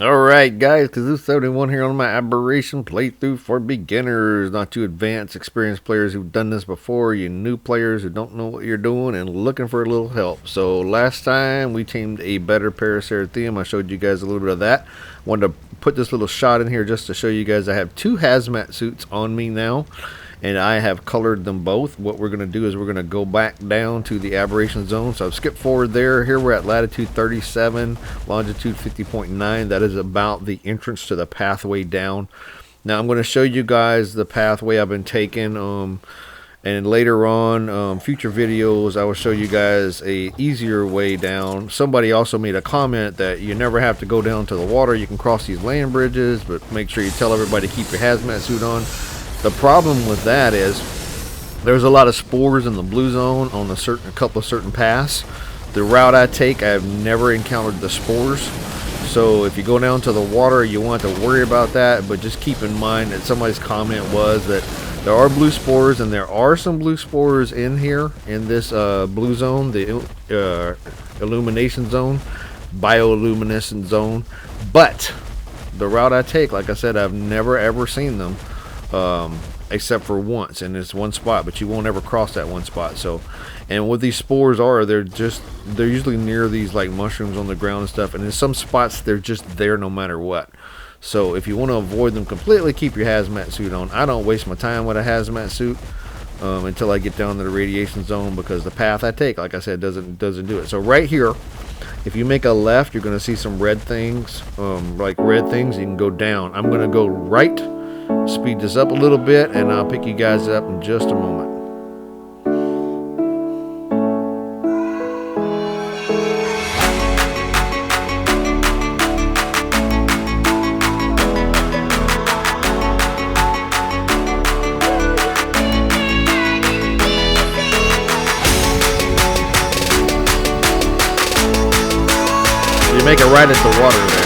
Alright guys, because this is 71 here on my Aberration playthrough for beginners, not too advanced, experienced players who've done this before, you new players who don't know what you're doing and looking for a little help. So last time we tamed a better Paraceratherium. I showed you guys a little bit of that. Wanted to put this little shot in here just to show you guys I have two hazmat suits on me now. And I have colored them both. What we're going to do is we're going to go back down to the aberration zone. So I've skipped forward there. Here we're at latitude 37, longitude 50.9. That is about the entrance to the pathway down. Now I'm going to show you guys the pathway I've been taking. And later on, future videos, I will show you guys a easier way down. Somebody also made a comment that you never have to go down to the water. You can cross these land bridges, but make sure you tell everybody to keep your hazmat suit on. The problem with that is there's a lot of spores in the blue zone on a couple of certain paths. The route I take, I've never encountered the spores. So if you go down to the water, you want to worry about that. But just keep in mind that somebody's comment was that there are blue spores, and there are some blue spores in here in this blue zone, the illumination zone, bioluminescent zone. But the route I take, like I said, I've never ever seen them. Except for once, and it's one spot, but you won't ever cross that one spot. So, and what these spores are, they're usually near these like mushrooms on the ground and stuff, and in some spots they're just there no matter what. So if you want to avoid them completely, keep your hazmat suit on. I don't waste my time with a hazmat suit until I get down to the radiation zone, because the path I take, like I said, doesn't do it. So right here, if you make a left, you're going to see some red things, like red things. You can go down. I'm going to go right. Speed this up a little bit, and I'll pick you guys up in just a moment. You make it right at the water there.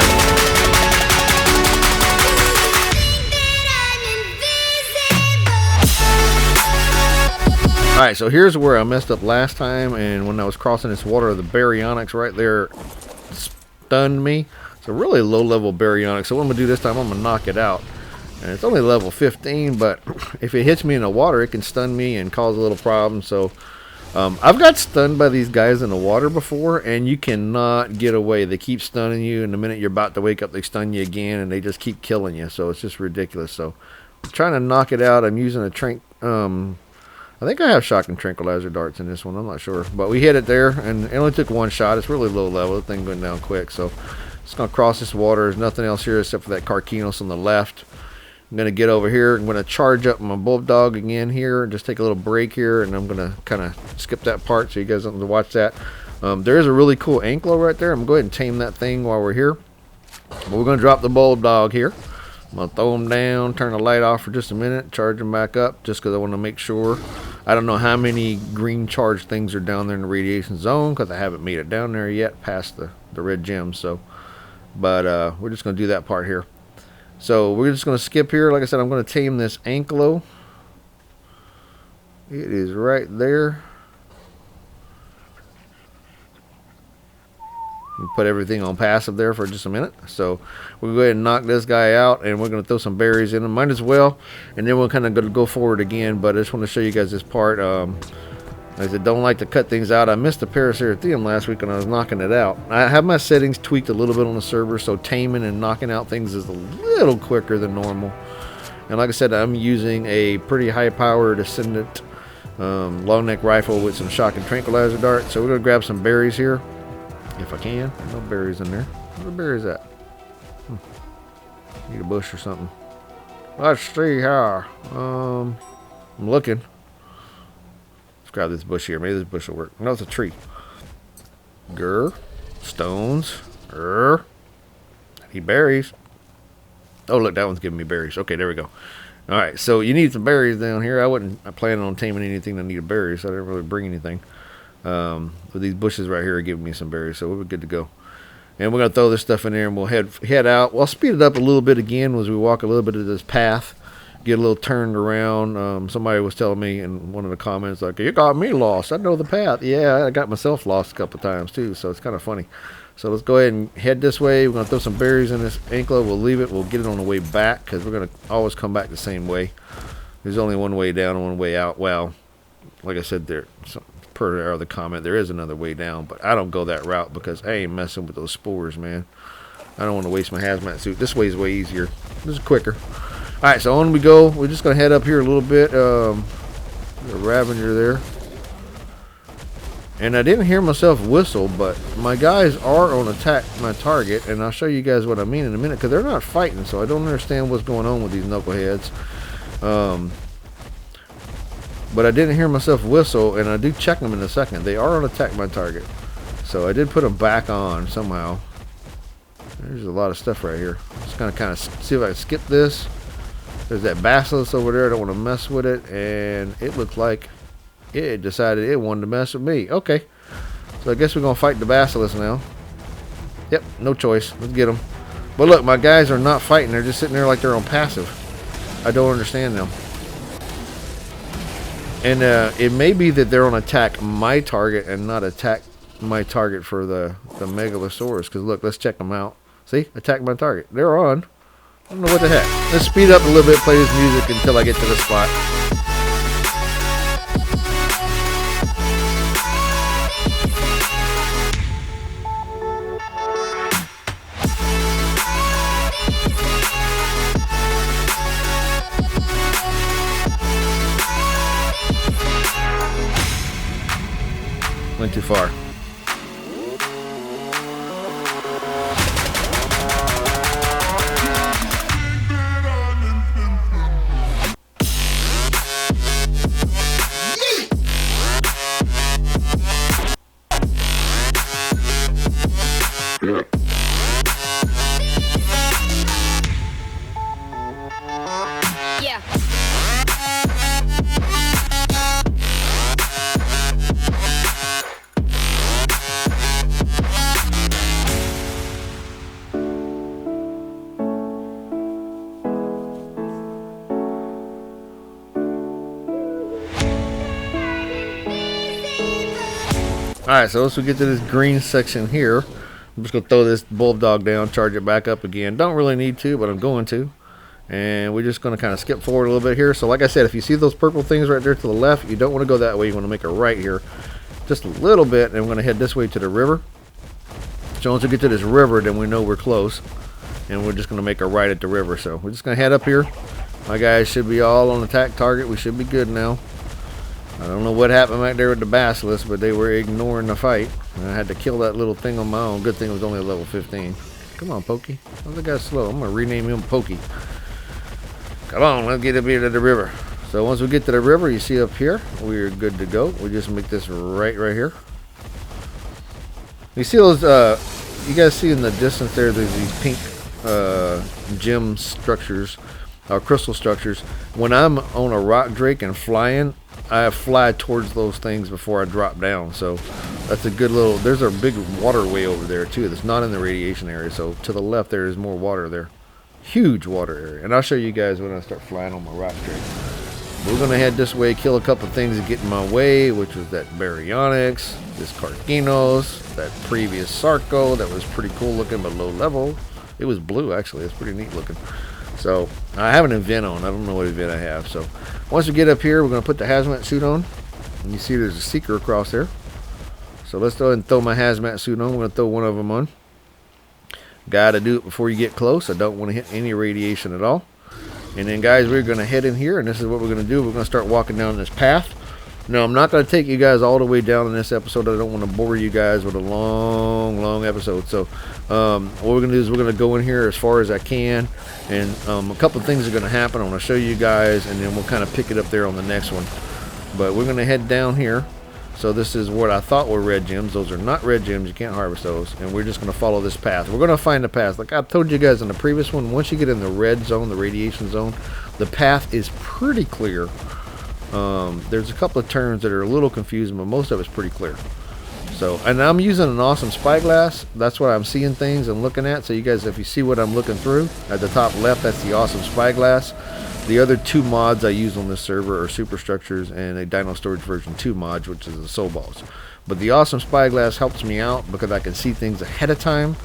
Alright, so here's where I messed up last time, and when I was crossing this water, the baryonyx right there stunned me. It's a really low level baryonyx, so what I'm going to do this time, I'm going to knock it out. And it's only level 15, but if it hits me in the water, it can stun me and cause a little problem. So I've got stunned by these guys in the water before, and you cannot get away. They keep stunning you, and the minute you're about to wake up, they stun you again, and they just keep killing you. So it's just ridiculous. So I'm trying to knock it out. I'm using a I think I have shotgun tranquilizer darts in this one. I'm not sure. But we hit it there, and it only took one shot. It's really low level. The thing going down quick. So it's going to cross this water. There's nothing else here except for that Carcinos on the left. I'm going to get over here. I'm going to charge up my bulldog again here and just take a little break here. And I'm going to kind of skip that part so you guys don't have to watch that. There is a really cool anklo right there. I'm going to go ahead and tame that thing while we're here. But we're going to drop the bulldog here. I'm going to throw him down, turn the light off for just a minute, charge him back up just because I want to make sure. I don't know how many green charged things are down there in the radiation zone because I haven't made it down there yet past the red gems. So, but we're just going to do that part here. So we're just going to skip here. Like I said, I'm going to tame this anklo. It is right there. Put everything on passive there for just a minute. So we'll go ahead and knock this guy out, and we're going to throw some berries in him. Might as well. And then we'll kind of go forward again. But I just want to show you guys this part. I said, don't like to cut things out. I missed the Paraceratherium last week when I was knocking it out. I have my settings tweaked a little bit on the server, so taming and knocking out things is a little quicker than normal. And like I said, I'm using a pretty high-powered Ascendant long neck rifle with some shotgun tranquilizer darts. So we're going to grab some berries here. If I can. No berries in there. Where the berries at? Need a bush or something. Let's see here. I'm looking. Let's grab this bush here. Maybe this bush will work. No, it's a tree. Grr. Stones. Grr. I need berries. Oh, look, that one's giving me berries. Okay, there we go. Alright, so you need some berries down here. I plan on taming anything that needed berries, so I didn't really bring anything. But these bushes right here are giving me some berries, so we'll be good to go. And we're going to throw this stuff in there, and we'll head out. We'll speed it up a little bit again as we walk a little bit of this path, get a little turned around. Somebody was telling me in one of the comments, like, you got me lost. I know the path. Yeah, I got myself lost a couple times too, so it's kind of funny. So let's go ahead and head this way. We're going to throw some berries in this anklet. We'll leave it. We'll get it on the way back because we're going to always come back the same way. There's only one way down and one way out. Well, like I said, per the comment, there is another way down, but I don't go that route because I ain't messing with those spores, man. I don't want to waste my hazmat suit. This way is way easier. This is quicker. All right, so on we go. We're just going to head up here a little bit. The Ravager there. And I didn't hear myself whistle, but my guys are on attack my target, and I'll show you guys what I mean in a minute, because they're not fighting, so I don't understand what's going on with these knuckleheads. But I didn't hear myself whistle, and I do check them in a second. They are on attack my target. So I did put them back on somehow. There's a lot of stuff right here. Just gonna kind of see if I can skip this. There's that basilisk over there. I don't want to mess with it, and it looked like it decided it wanted to mess with me. Okay, so I guess we're gonna fight the basilisk now. Yep, no choice. Let's get them. But look, my guys are not fighting. They're just sitting there like they're on passive. I don't understand them. And it may be that they're on attack my target and not attack my target for the Megalosaurus. Because look, let's check them out. See, attack my target. They're on. I don't know what the heck. Let's speed up a little bit, play this music until I get to the spot. Went too far. Yeah. Alright, so once we get to this green section here, I'm just going to throw this bulldog down, charge it back up again. Don't really need to, but I'm going to. And we're just going to kind of skip forward a little bit here. So like I said, if you see those purple things right there to the left, you don't want to go that way. You want to make a right here. Just a little bit, and we're going to head this way to the river. So once we get to this river, then we know we're close. And we're just going to make a right at the river. So we're just going to head up here. My guys should be all on attack target. We should be good now. I don't know what happened back there with the basilisk, but they were ignoring the fight. And I had to kill that little thing on my own. Good thing it was only a level 15. Come on, Pokey. Oh, that guy's slow. I'm going to rename him Pokey. Come on, let's get up here to the river. So once we get to the river, you see up here, we're good to go. We just make this right here. You see those, you guys see in the distance there, there's these pink gem structures, crystal structures. When I'm on a rock drake and flying, I fly towards those things before I drop down. So that's a good little, there's a big waterway over there too that's not in the radiation area. So to the left there is more water there. Huge water area. And I'll show you guys when I start flying on my rock drake. We're going to head this way, kill a couple things that get in my way, which was that Baryonyx, this Carcinos, that previous Sarco that was pretty cool looking but low level. It was blue actually. It's pretty neat looking. So I have an event on. I don't know what event I have. So once we get up here, we're going to put the hazmat suit on. And you see there's a seeker across there. So let's go ahead and throw my hazmat suit on. We're going to throw one of them on. Got to do it before you get close. I don't want to hit any radiation at all. And then guys, we're going to head in here, and this is what we're going to do. We're going to start walking down this path. Now, I'm not going to take you guys all the way down in this episode. I don't want to bore you guys with a long episode. So what we're going to do is we're going to go in here as far as I can. And a couple of things are going to happen. I'm going to show you guys, and then we'll kind of pick it up there on the next one. But we're going to head down here. So this is what I thought were red gems. Those are not red gems. You can't harvest those. And we're just going to follow this path. We're going to find the path. Like I told you guys in the previous one, once you get in the red zone, the radiation zone, the path is pretty clear. There's a couple of turns that are a little confusing, but most of it's pretty clear. So, and I'm using an awesome spyglass. That's what I'm seeing things and looking at. So you guys, if you see what I'm looking through, at the top left, that's the awesome spyglass. The other two mods I use on this server are Superstructures and a Dino Storage version 2 mod, which is the Soul Balls. But the awesome spyglass helps me out because I can see things ahead of time.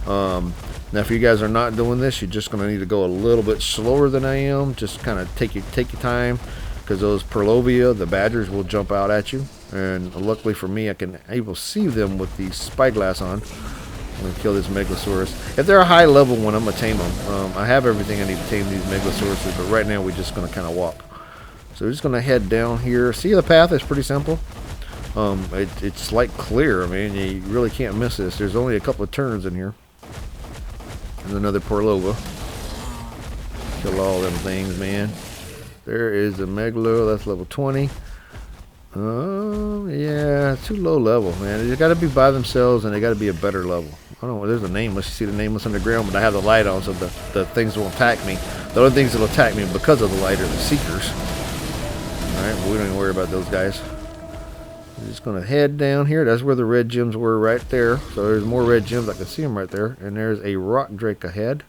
Now, if you guys are not doing this, you're just going to need to go a little bit slower than I am. Just kind of take your time, because those Perlovia, the badgers, will jump out at you. And luckily for me, I can able to see them with the spyglass on. I'm going to kill this Megalosaurus. If they're a high level one, I'm going to tame them. I have everything I need to tame these Megalosauruses, but right now we're just going to kind of walk. So we're just going to head down here. See, the path is pretty simple. It's like clear. I mean, you really can't miss this. There's only a couple of turns in here. And another Porlova. Kill all them things, man. There is a Megalo. That's level 20. Yeah, too low level, man. They got to be by themselves, and they got to be a better level. I don't know. There's a nameless. You see the nameless underground, but I have the light on, so the things won't attack me. The only things that'll attack me because of the light are the seekers. All right, but we don't even worry about those guys. We're just gonna head down here. That's where the red gems were, right there. So there's more red gems. I can see them right there. And there's a rock drake ahead.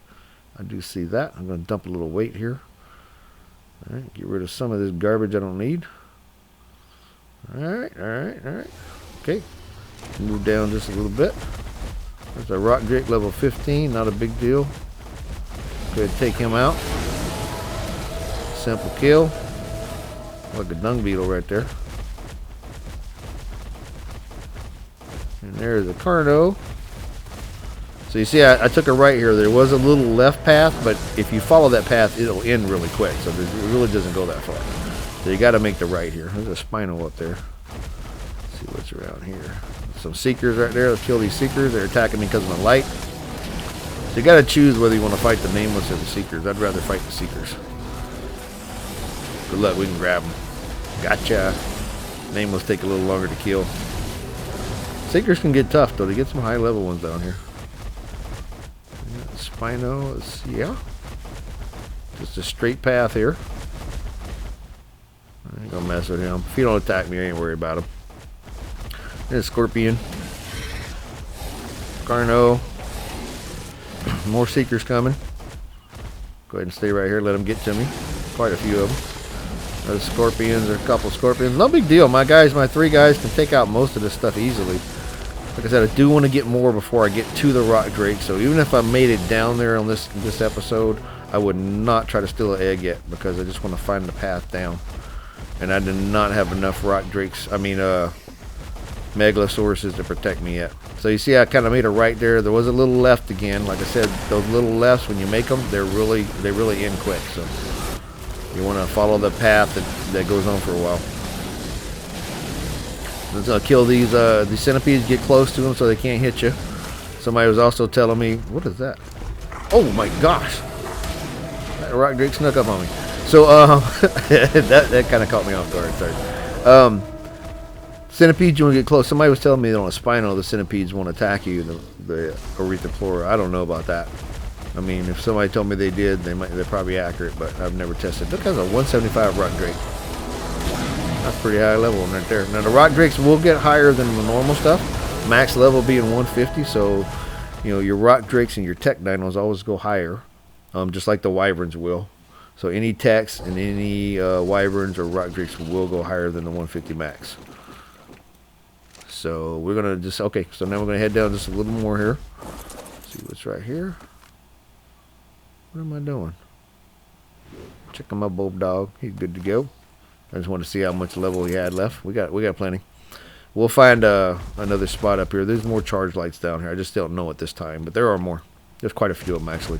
I do see that. I'm gonna dump a little weight here. All right, get rid of some of this garbage I don't need. All right. Okay, move down just a little bit. There's a rock drake level 15. Not a big deal. Go ahead and take him out. Simple kill. Like a dung beetle right there. And there's a Carno. So you see, I took a right here. There was a little left path, but if you follow that path, it'll end really quick. So it really doesn't go that far. So you got to make the right here. There's a Spino up there. Let's see what's around here. Some Seekers right there. Let's kill these Seekers. They're attacking me because of my light. So you got to choose whether you want to fight the Nameless or the Seekers. I'd rather fight the Seekers. Good luck. We can grab them. Gotcha. Nameless take a little longer to kill. Seekers can get tough, though. They get some high-level ones down here. Spino is, yeah. Just a straight path here. I ain't gonna mess with him. If he don't attack me, I ain't worried about him. There's Scorpion. Carno. More Seekers coming. Go ahead and stay right here. Let them get to me. Quite a few of them. There's Scorpions or a couple Scorpions. No big deal. My 3 guys can take out most of this stuff easily. Like I said, I do want to get more before I get to the rock drake. So even if I made it down there on this episode, I would not try to steal an egg yet, because I just want to find the path down. And I did not have enough rock drakes. Megalosauruses to protect me yet. So you see, I kind of made a right there. There was a little left again. Like I said, those little lefts, when you make them, they really end quick. So you want to follow the path that goes on for a while. Let's kill these centipedes. Get close to them so they can't hit you. Somebody was also telling me, what is that? Oh my gosh! That rock drake snuck up on me. So that kind of caught me off guard. Sorry. Centipedes, you want to get close. Somebody was telling me that on a Spino, the centipedes won't attack you. The Arethoplora. I don't know about that. I mean, if somebody told me they did, they're probably accurate, but I've never tested. Look, that's a 175 rock drake. That's pretty high level right there. Now the rock drakes will get higher than the normal stuff. Max level being 150, so you know your rock drakes and your tech dinos always go higher, just like the wyverns will. So any techs and any wyverns or rock drakes will go higher than the 150 max. So we're gonna just okay. So now we're gonna head down just a little more here. See what's right here. What am I doing? Checking my bulldog. He's good to go. I just want to see how much level he had left. We got plenty. We'll find another spot up here. There's more charge lights down here. I just don't know at this time, but there are more. There's quite a few of them actually.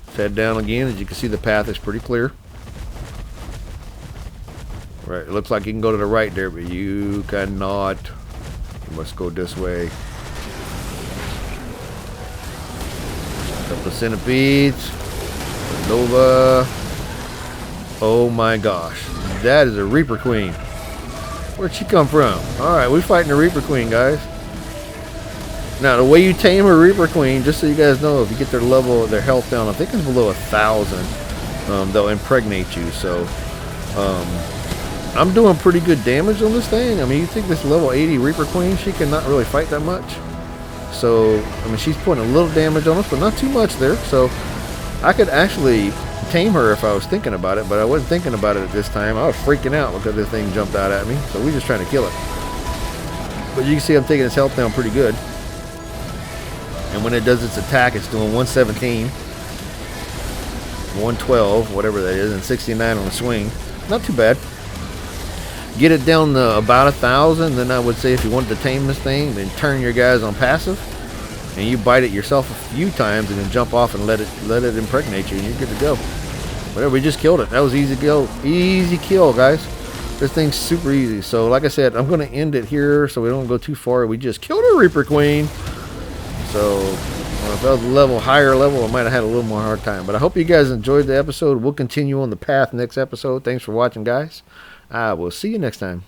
Let's head down again. As you can see, the path is pretty clear. Right, it looks like you can go to the right there, but you cannot. You must go this way. Couple of centipedes. Nova. Oh my gosh. That is a Reaper Queen. Where'd she come from? Alright, we're fighting a Reaper Queen, guys. Now, the way you tame a Reaper Queen, just so you guys know, if you get their health down, I think it's below 1,000, they'll impregnate you. So, I'm doing pretty good damage on this thing. I mean, you think this level 80 Reaper Queen, she cannot really fight that much. So, I mean, she's putting a little damage on us, but not too much there. So, I could actually tame her if I was thinking about it, but I wasn't thinking about it at this time. I was freaking out because this thing jumped out at me. So, we're just trying to kill it. But you can see I'm taking its health down pretty good. And when it does its attack, it's doing 117, 112, whatever that is, and 69 on the swing. Not too bad. Get it down to about 1,000, then I would say if you wanted to tame this thing, then turn your guys on passive, and you bite it yourself a few times, and then jump off and let it impregnate you, and you're good to go. Whatever, we just killed it. That was easy kill, guys. This thing's super easy. So, like I said, I'm going to end it here so we don't go too far. We just killed a Reaper Queen. So, if I was a higher level, I might have had a little more hard time. But I hope you guys enjoyed the episode. We'll continue on the path next episode. Thanks for watching, guys. I will see you next time.